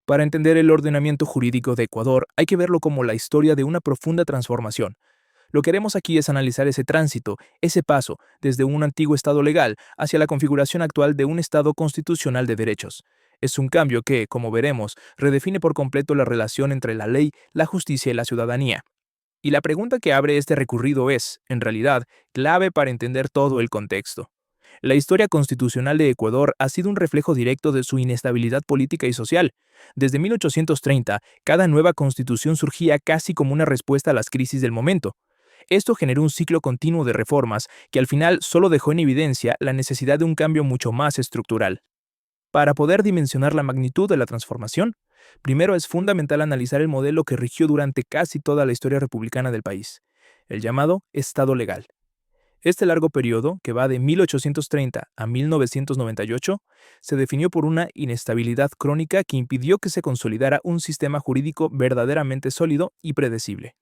Para entender el ordenamiento jurídico de Ecuador, hay que verlo como la historia de una profunda transformación. Lo que haremos aquí es analizar ese tránsito, ese paso, desde un antiguo Estado legal hacia la configuración actual de un Estado constitucional de derechos. Es un cambio que, como veremos, redefine por completo la relación entre la ley, la justicia y la ciudadanía. Y la pregunta que abre este recorrido es, en realidad, clave para entender todo el contexto. La historia constitucional de Ecuador ha sido un reflejo directo de su inestabilidad política y social. Desde 1830, cada nueva constitución surgía casi como una respuesta a las crisis del momento. Esto generó un ciclo continuo de reformas que al final solo dejó en evidencia la necesidad de un cambio mucho más estructural. Para poder dimensionar la magnitud de la transformación, primero es fundamental analizar el modelo que rigió durante casi toda la historia republicana del país, el llamado Estado legal. Este largo periodo, que va de 1830 a 1998, se definió por una inestabilidad crónica que impidió que se consolidara un sistema jurídico verdaderamente sólido y predecible.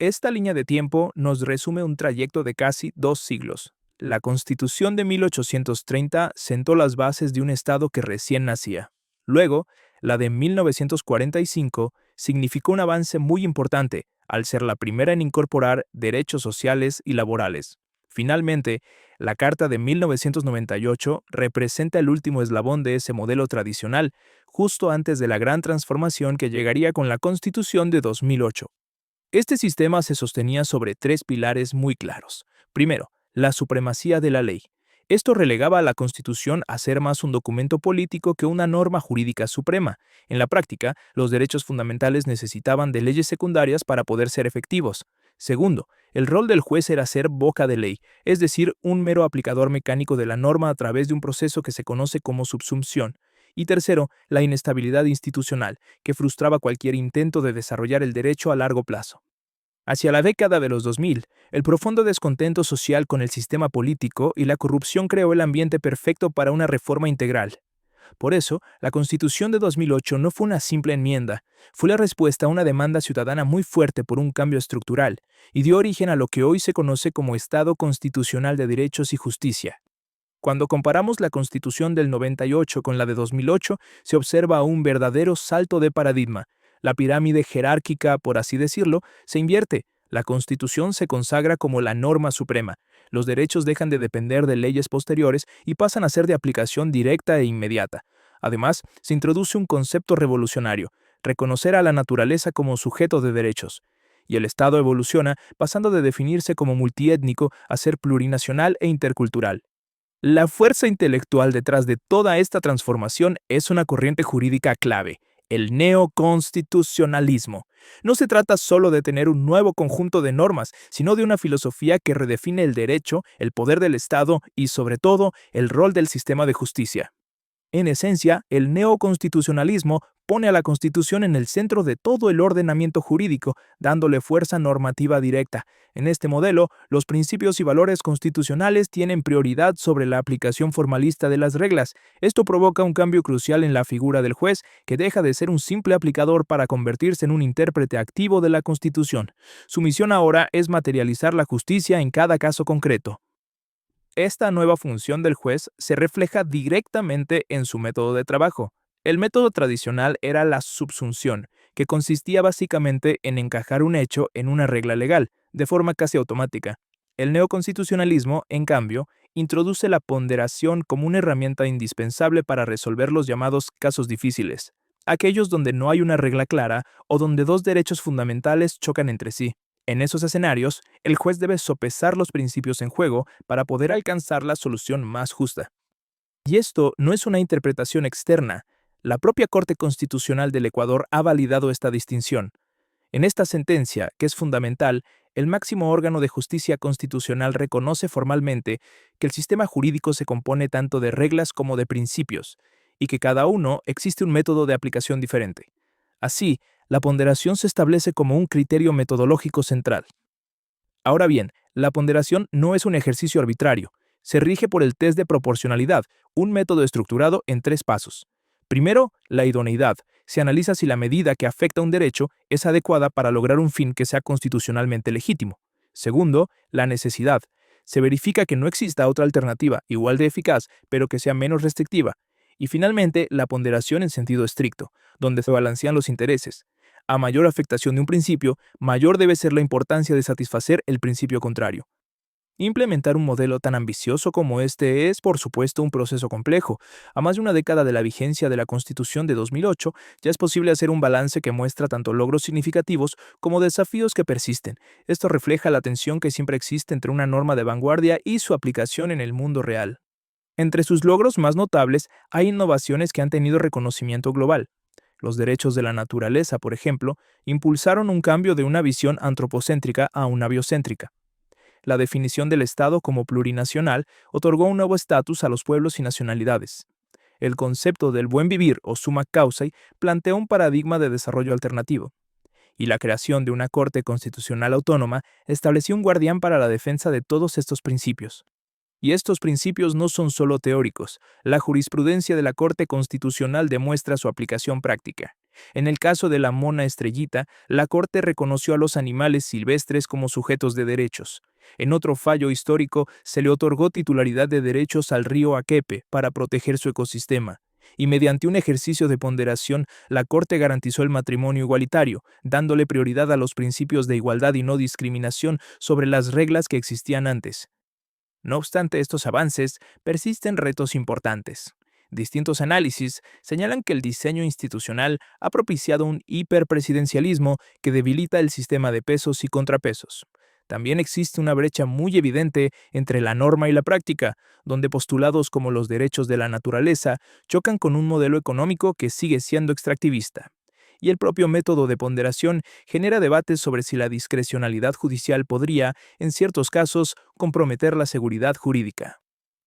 Esta línea de tiempo nos resume un trayecto de casi 2 siglos. La Constitución de 1830 sentó las bases de un Estado que recién nacía. Luego, la de 1945 significó un avance muy importante, al ser la primera en incorporar derechos sociales y laborales. Finalmente, la Carta de 1998 representa el último eslabón de ese modelo tradicional, justo antes de la gran transformación que llegaría con la Constitución de 2008. Este sistema se sostenía sobre 3 pilares muy claros. Primero, la supremacía de la ley. Esto relegaba a la Constitución a ser más un documento político que una norma jurídica suprema. En la práctica, los derechos fundamentales necesitaban de leyes secundarias para poder ser efectivos. Segundo, el rol del juez era ser boca de ley, es decir, un mero aplicador mecánico de la norma a través de un proceso que se conoce como subsunción. Y tercero, la inestabilidad institucional, que frustraba cualquier intento de desarrollar el derecho a largo plazo. Hacia la década de los 2000, el profundo descontento social con el sistema político y la corrupción creó el ambiente perfecto para una reforma integral. Por eso, la Constitución de 2008 no fue una simple enmienda, fue la respuesta a una demanda ciudadana muy fuerte por un cambio estructural, y dio origen a lo que hoy se conoce como Estado Constitucional de Derechos y Justicia. Cuando comparamos la Constitución del 98 con la de 2008, se observa un verdadero salto de paradigma. La pirámide jerárquica, por así decirlo, se invierte. La Constitución se consagra como la norma suprema. Los derechos dejan de depender de leyes posteriores y pasan a ser de aplicación directa e inmediata. Además, se introduce un concepto revolucionario: reconocer a la naturaleza como sujeto de derechos. Y el Estado evoluciona, pasando de definirse como multiétnico a ser plurinacional e intercultural. La fuerza intelectual detrás de toda esta transformación es una corriente jurídica clave: el neoconstitucionalismo. No se trata solo de tener un nuevo conjunto de normas, sino de una filosofía que redefine el derecho, el poder del Estado y, sobre todo, el rol del sistema de justicia. En esencia, el neoconstitucionalismo pone a la Constitución en el centro de todo el ordenamiento jurídico, dándole fuerza normativa directa. En este modelo, los principios y valores constitucionales tienen prioridad sobre la aplicación formalista de las reglas. Esto provoca un cambio crucial en la figura del juez, que deja de ser un simple aplicador para convertirse en un intérprete activo de la Constitución. Su misión ahora es materializar la justicia en cada caso concreto. Esta nueva función del juez se refleja directamente en su método de trabajo. El método tradicional era la subsunción, que consistía básicamente en encajar un hecho en una regla legal, de forma casi automática. El neoconstitucionalismo, en cambio, introduce la ponderación como una herramienta indispensable para resolver los llamados casos difíciles, aquellos donde no hay una regla clara o donde dos derechos fundamentales chocan entre sí. En esos escenarios, el juez debe sopesar los principios en juego para poder alcanzar la solución más justa. Y esto no es una interpretación externa. La propia Corte Constitucional del Ecuador ha validado esta distinción. En esta sentencia, que es fundamental, el máximo órgano de justicia constitucional reconoce formalmente que el sistema jurídico se compone tanto de reglas como de principios, y que cada uno existe un método de aplicación diferente. Así, la ponderación se establece como un criterio metodológico central. Ahora bien, la ponderación no es un ejercicio arbitrario. Se rige por el test de proporcionalidad, un método estructurado en 3 pasos. Primero, la idoneidad. Se analiza si la medida que afecta a un derecho es adecuada para lograr un fin que sea constitucionalmente legítimo. Segundo, la necesidad. Se verifica que no exista otra alternativa igual de eficaz, pero que sea menos restrictiva. Y finalmente, la ponderación en sentido estricto, donde se balancean los intereses. A mayor afectación de un principio, mayor debe ser la importancia de satisfacer el principio contrario. Implementar un modelo tan ambicioso como este es, por supuesto, un proceso complejo. A más de una década de la vigencia de la Constitución de 2008, ya es posible hacer un balance que muestra tanto logros significativos como desafíos que persisten. Esto refleja la tensión que siempre existe entre una norma de vanguardia y su aplicación en el mundo real. Entre sus logros más notables hay innovaciones que han tenido reconocimiento global. Los derechos de la naturaleza, por ejemplo, impulsaron un cambio de una visión antropocéntrica a una biocéntrica. La definición del Estado como plurinacional otorgó un nuevo estatus a los pueblos y nacionalidades. El concepto del buen vivir o summa causa plantea un paradigma de desarrollo alternativo. Y la creación de una Corte Constitucional Autónoma estableció un guardián para la defensa de todos estos principios. Y estos principios no son solo teóricos, la jurisprudencia de la Corte Constitucional demuestra su aplicación práctica. En el caso de la mona estrellita, la Corte reconoció a los animales silvestres como sujetos de derechos. En otro fallo histórico, se le otorgó titularidad de derechos al río Aquepe para proteger su ecosistema. Y mediante un ejercicio de ponderación, la Corte garantizó el matrimonio igualitario, dándole prioridad a los principios de igualdad y no discriminación sobre las reglas que existían antes. No obstante estos avances, persisten retos importantes. Distintos análisis señalan que el diseño institucional ha propiciado un hiperpresidencialismo que debilita el sistema de pesos y contrapesos. También existe una brecha muy evidente entre la norma y la práctica, donde postulados como los derechos de la naturaleza chocan con un modelo económico que sigue siendo extractivista. Y el propio método de ponderación genera debates sobre si la discrecionalidad judicial podría, en ciertos casos, comprometer la seguridad jurídica.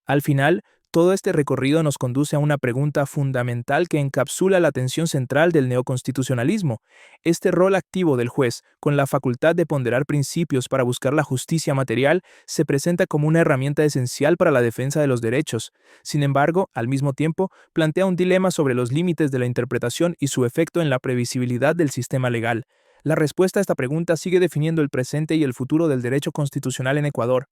Al final, todo este recorrido nos conduce a una pregunta fundamental que encapsula la tensión central del neoconstitucionalismo. Este rol activo del juez, con la facultad de ponderar principios para buscar la justicia material, se presenta como una herramienta esencial para la defensa de los derechos. Sin embargo, al mismo tiempo, plantea un dilema sobre los límites de la interpretación y su efecto en la previsibilidad del sistema legal. La respuesta a esta pregunta sigue definiendo el presente y el futuro del derecho constitucional en Ecuador.